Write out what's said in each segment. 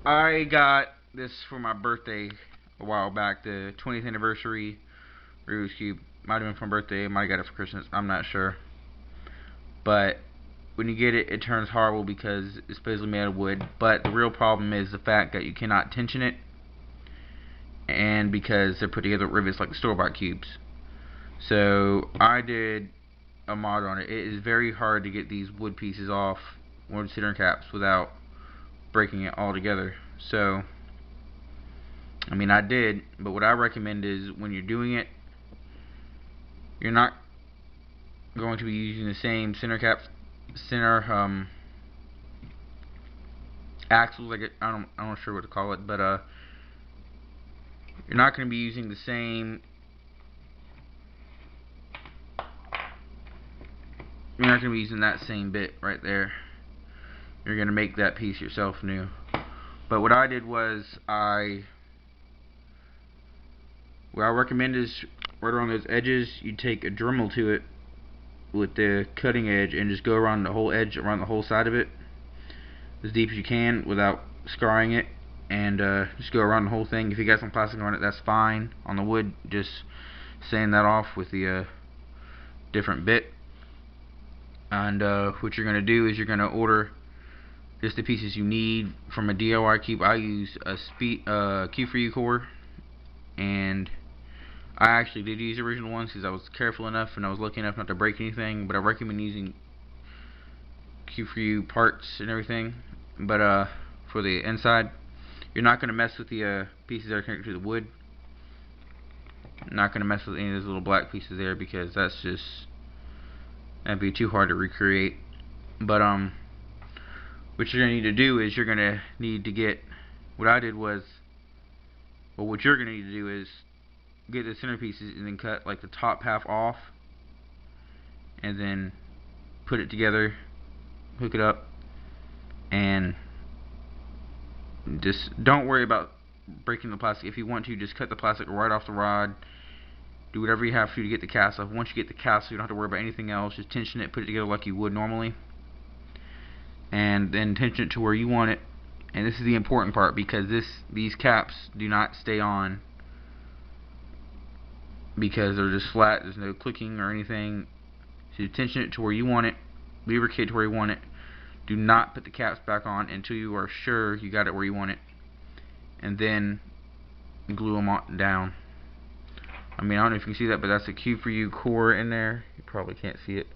I got this for my birthday a while back, the 20th anniversary Rubik's Cube. Might have been for my birthday, might have got it for Christmas, I'm not sure. But when you get it, it turns horrible because it's basically made of wood. But the real problem is the fact that you cannot tension it, and because they're put together with rivets like the store-bought cubes. So I did a mod on it. It is very hard to get these wood pieces off, wood center caps, without breaking it all together. So I mean, I did, but what I recommend is when you're doing it, you're not going to be using the same center axles, like I'm not sure what to call it, but you're not going to be using the same. You're not going to be using that same bit right there. You're going to make that piece yourself new. But what I did was what I recommend is right around those edges, you take a Dremel to it with the cutting edge and just go around the whole edge, around the whole side of it, as deep as you can without scarring it, and just go around the whole thing. If you got some plastic on it, that's fine. On the wood, just sand that off with the different bit. And what you're going to do is you're going to order just the pieces you need from a DIY cube. I use a Q4U core, and I actually did use the original ones because I was careful enough and I was lucky enough not to break anything. But I recommend using Q4U parts and everything. But for the inside, you're not going to mess with the pieces that are connected to the wood. Not going to mess with any of those little black pieces there because that'd be too hard to recreate. But what you're going to need to do is you're going to need to get, what I did was, well, what you're going to need to do is get the center pieces and then cut like the top half off, and then put it together, hook it up, and just don't worry about breaking the plastic. If you want to, just cut the plastic right off the rod. Do whatever you have to get the cast off. Once you get the cast off, you don't have to worry about anything else. Just tension it, put it together like you would normally, and then tension it to where you want it. And this is the important part, because these caps do not stay on because they're just flat. There's no clicking or anything. So you tension it to where you want it, lubricate to where you want it. Do not put the caps back on until you are sure you got it where you want it, and then glue them down. I mean, I don't know if you can see that, but that's a Q4U core in there. You probably can't see it,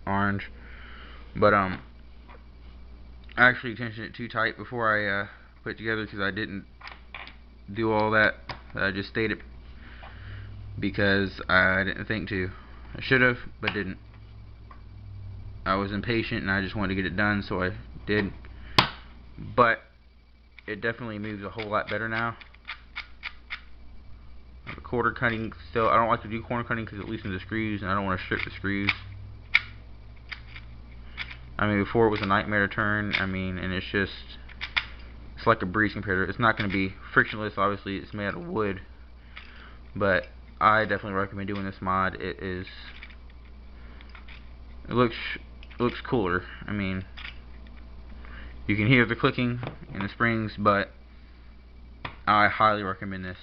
orange. But I actually tensioned it too tight before I put it together, because I didn't do all that. I just stayed it because I didn't think to. I should have, but didn't. I was impatient and I just wanted to get it done, so I did. But it definitely moves a whole lot better now. The quarter cutting still, I don't like to do corner cutting because it loosens the screws and I don't want to strip the screws. I mean, before it was a nightmare to turn. I mean, and it's like a breeze comparator. It's not going to be frictionless, obviously. It's made out of wood, but I definitely recommend doing this mod. It looks cooler. I mean, you can hear the clicking in the springs, but I highly recommend this.